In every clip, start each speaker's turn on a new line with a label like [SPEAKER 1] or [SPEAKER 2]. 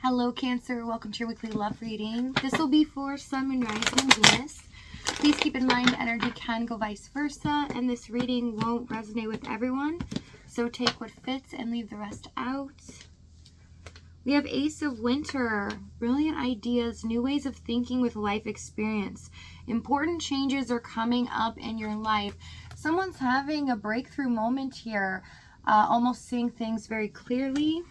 [SPEAKER 1] Hello Cancer, welcome to your weekly love reading. This will be for Sun, Moon, Rising, and Venus. Please keep in mind energy can go vice versa, and this reading won't resonate with everyone. So take what fits and leave the rest out. We have Ace of Winter, brilliant ideas, new ways of thinking with life experience. Important changes are coming up in your life. Someone's having a breakthrough moment here, almost seeing things very clearly.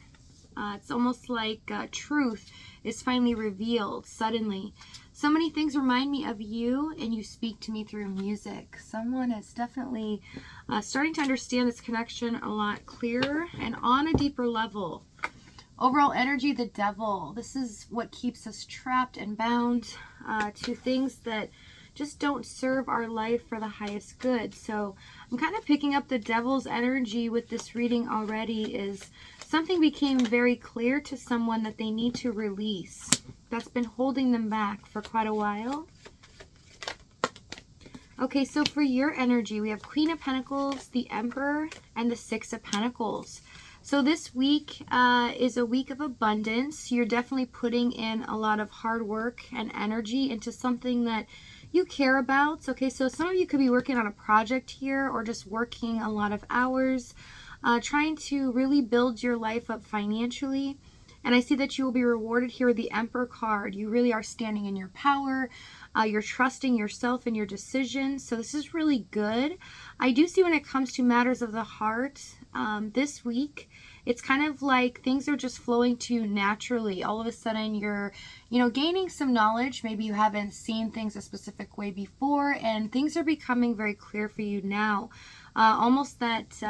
[SPEAKER 1] It's almost like truth is finally revealed suddenly. So many things remind me of you, and you speak to me through music. Someone is definitely starting to understand this connection a lot clearer and on a deeper level. Overall energy, the devil. This is what keeps us trapped and bound to things that just don't serve our life for the highest good. So I'm kind of picking up the devil's energy with this reading already. Is something became very clear to someone that they need to release. That's been holding them back for quite a while. Okay, so for your energy, we have Queen of Pentacles, the Emperor, and the Six of Pentacles. So this week is a week of abundance. You're definitely putting in a lot of hard work and energy into something that you care about. Okay, so some of you could be working on a project here, or just working a lot of hours, trying to really build your life up financially. And I see that you will be rewarded here with the Emperor card. You really are standing in your power. You're trusting yourself and your decisions. So this is really good. I do see when it comes to matters of the heart, this week, it's kind of like things are just flowing to you naturally. All of a sudden you're, gaining some knowledge. Maybe you haven't seen things a specific way before, and things are becoming very clear for you now. Almost that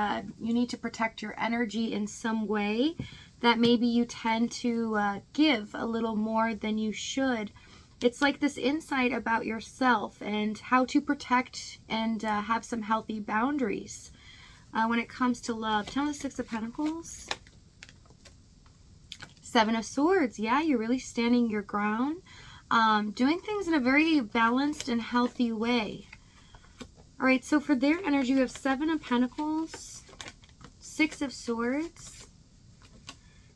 [SPEAKER 1] you need to protect your energy in some way, that maybe you tend to give a little more than you should. It's like this insight about yourself and how to protect and have some healthy boundaries when it comes to love. Tell me the Six of Pentacles. Seven of Swords. Yeah, you're really standing your ground, doing things in a very balanced and healthy way. All right, so for their energy, we have Seven of Pentacles, Six of Swords,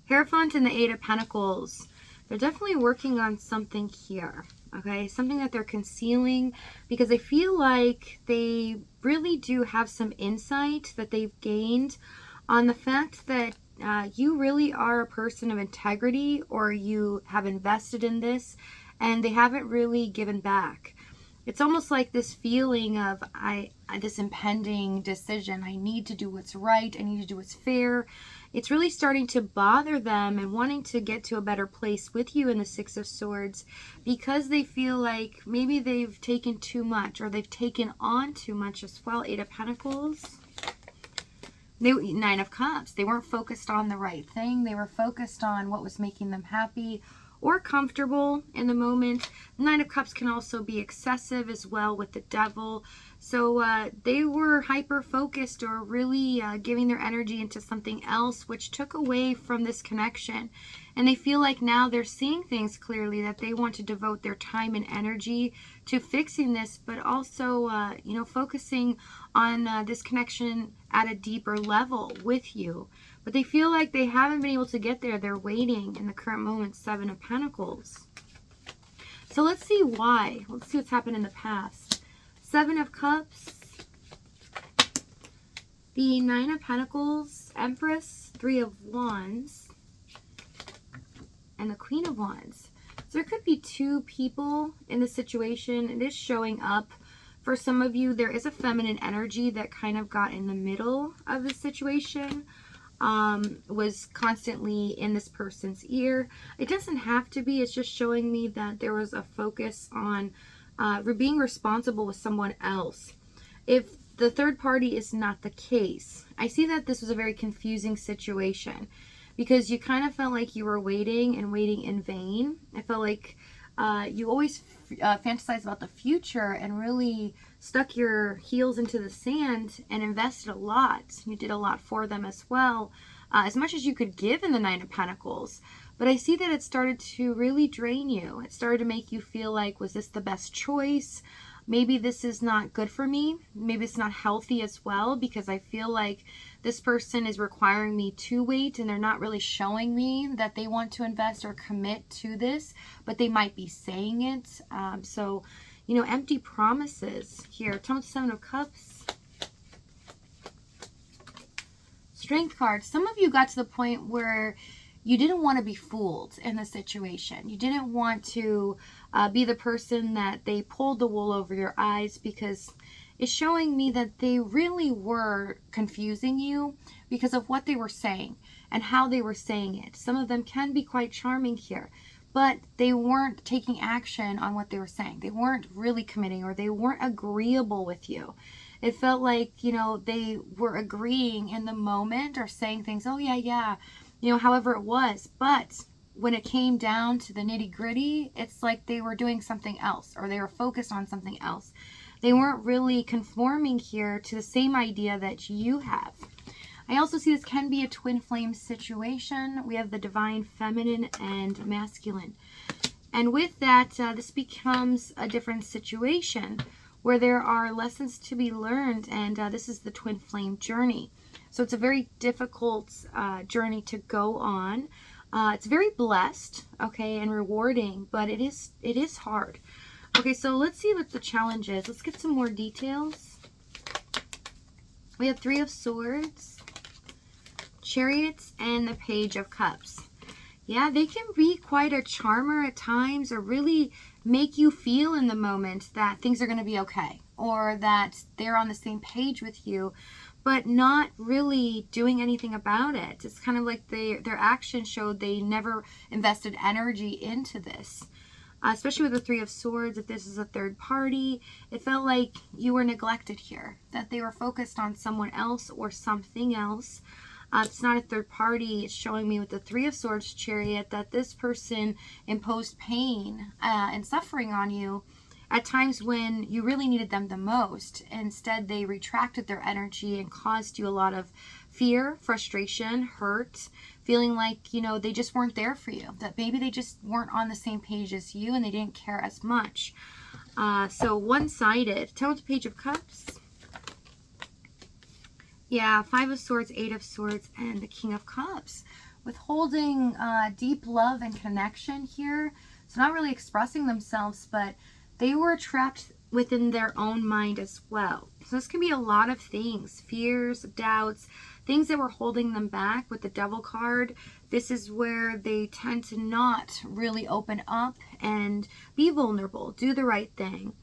[SPEAKER 1] Hierophant, and the Eight of Pentacles. They're definitely working on something here, okay? Something that they're concealing, because I feel like they really do have some insight that they've gained on the fact that you really are a person of integrity, or you have invested in this and they haven't really given back. It's almost like this feeling of this impending decision. I need to do what's right. I need to do what's fair. It's really starting to bother them and wanting to get to a better place with you in the Six of Swords, because they feel like maybe they've taken too much, or they've taken on too much as well. Eight of Pentacles. Nine of Cups. They weren't focused on the right thing. They were focused on what was making them happy or comfortable in the moment. Nine of Cups can also be excessive as well with the devil. So they were hyper-focused, or really giving their energy into something else, which took away from this connection. And they feel like now they're seeing things clearly, that they want to devote their time and energy to fixing this, but also, focusing on this connection at a deeper level with you. But they feel like they haven't been able to get there. They're waiting in the current moment. Seven of Pentacles. So let's see why. Let's see what's happened in the past. Seven of Cups. The Nine of Pentacles. Empress. Three of Wands. And the Queen of Wands. So there could be two people in the situation. It is showing up. For some of you, there is a feminine energy that kind of got in the middle of the situation. Was constantly in this person's ear. It doesn't have to be. It's just showing me that there was a focus on being responsible with someone else. If the third party is not the case, I see that this was a very confusing situation, because you kind of felt like you were waiting and waiting in vain. I felt like you always fantasize about the future and really stuck your heels into the sand and invested a lot. You did a lot for them as well, as much as you could give in the Nine of Pentacles. But I see that it started to really drain you. It started to make you feel like, was this the best choice? Maybe this is not good for me. Maybe it's not healthy as well, because I feel like This person is requiring me to wait, and they're not really showing me that they want to invest or commit to this, but they might be saying it. So, you know, empty promises here. Tell me the Seven of Cups. Strength card. Some of you got to the point where you didn't want to be fooled in the situation. You didn't want to be the person that they pulled the wool over your eyes, because it's showing me that they really were confusing you because of what they were saying and how they were saying it. Some of them can be quite charming here, but they weren't taking action on what they were saying. They weren't really committing, or they weren't agreeable with you. It felt like, you know, they were agreeing in the moment or saying things, oh yeah, yeah, you know, however it was. But when it came down to the nitty gritty, it's like they were doing something else, or they were focused on something else. They weren't really conforming here to the same idea that you have. I also see this can be a twin flame situation. We have the divine feminine and masculine. And with that, this becomes a different situation where there are lessons to be learned, and this is the twin flame journey. So it's a very difficult journey to go on. It's very blessed, okay, and rewarding, but it is hard. Okay, so let's see what the challenge is. Let's get some more details. We have Three of Swords, Chariots, and the Page of Cups. Yeah, they can be quite a charmer at times, or really make you feel in the moment that things are going to be okay, or that they're on the same page with you, but not really doing anything about it. It's kind of like their action showed they never invested energy into this. Especially with the Three of Swords, if this is a third party, it felt like you were neglected here, that they were focused on someone else or something else. It's not a third party. It's showing me with the Three of Swords Chariot that this person imposed pain and suffering on you at times when you really needed them the most. Instead, they retracted their energy and caused you a lot of fear, frustration, hurt, feeling like, you know, they just weren't there for you, that maybe they just weren't on the same page as you and they didn't care as much. So one-sided. Tell me the Page of Cups. Yeah, Five of Swords, Eight of Swords, and the King of Cups. Withholding deep love and connection here. So not really expressing themselves, but they were trapped within their own mind as well. So this can be a lot of things, fears, doubts, things that were holding them back. With the Devil card, this is where they tend to not really open up and be vulnerable, do the right thing.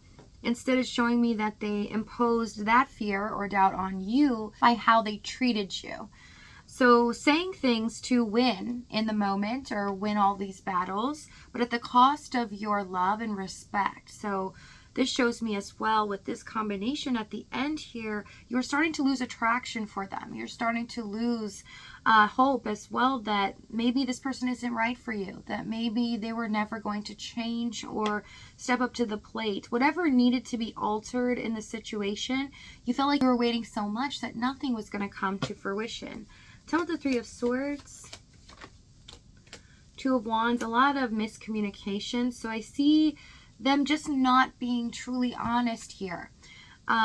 [SPEAKER 1] Instead, it's showing me that they imposed that fear or doubt on you by how they treated you. So saying things to win in the moment or win all these battles, but at the cost of your love and respect. So this shows me as well with this combination at the end here, you're starting to lose attraction for them. You're starting to lose hope as well that maybe this person isn't right for you, that maybe they were never going to change or step up to the plate. Whatever needed to be altered in the situation, you felt like you were waiting so much that nothing was going to come to fruition. Tell me the Three of Swords, Two of Wands, a lot of miscommunication. So I see them just not being truly honest here.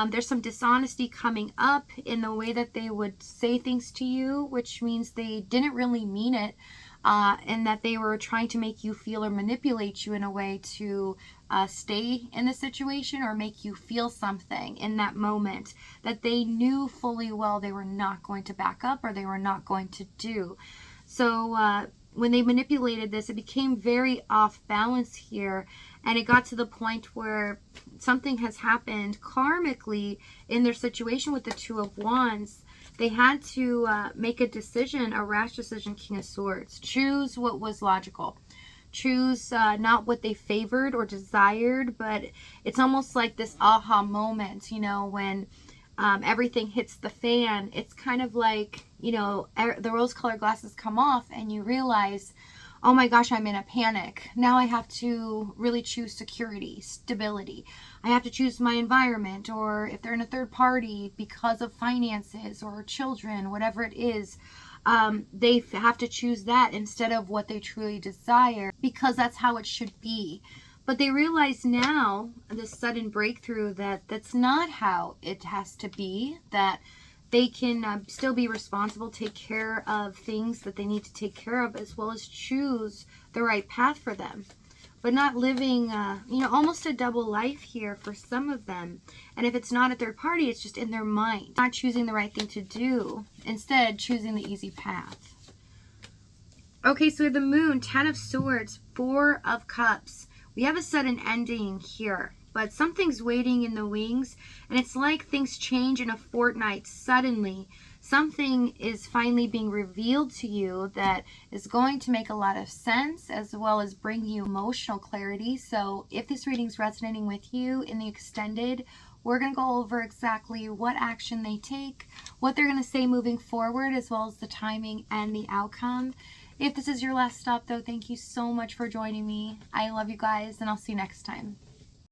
[SPEAKER 1] There's some dishonesty coming up in the way that they would say things to you, which means they didn't really mean it, and that they were trying to make you feel or manipulate you in a way to stay in the situation or make you feel something in that moment that they knew fully well they were not going to back up or they were not going to do. So when they manipulated this, it became very off balance here, and it got to the point where something has happened karmically in their situation with the Two of Wands. They had to make a decision, a rash decision, King of Swords. Choose what was logical. Choose not what they favored or desired, but it's almost like this aha moment, you know, when everything hits the fan. It's kind of like, you know, the rose-colored glasses come off and you realize, oh my gosh, I'm in a panic. Now I have to really choose security, stability. I have to choose my environment, or if they're in a third party because of finances or children, whatever it is, they have to choose that instead of what they truly desire, because that's how it should be. But they realize now, this sudden breakthrough, that that's not how it has to be, that they can still be responsible, take care of things that they need to take care of, as well as choose the right path for them. But not living, you know, almost a double life here for some of them. And if it's not a third party, it's just in their mind. Not choosing the right thing to do. Instead, choosing the easy path. Okay, so the Moon, 10 of Swords, 4 of Cups. We have a sudden ending here. But something's waiting in the wings. And it's like things change in a fortnight suddenly. Something is finally being revealed to you that is going to make a lot of sense, as well as bring you emotional clarity. So if this reading's resonating with you in the extended, we're going to go over exactly what action they take, what they're going to say moving forward, as well as the timing and the outcome. If this is your last stop, though, thank you so much for joining me. I love you guys, and I'll see you next time.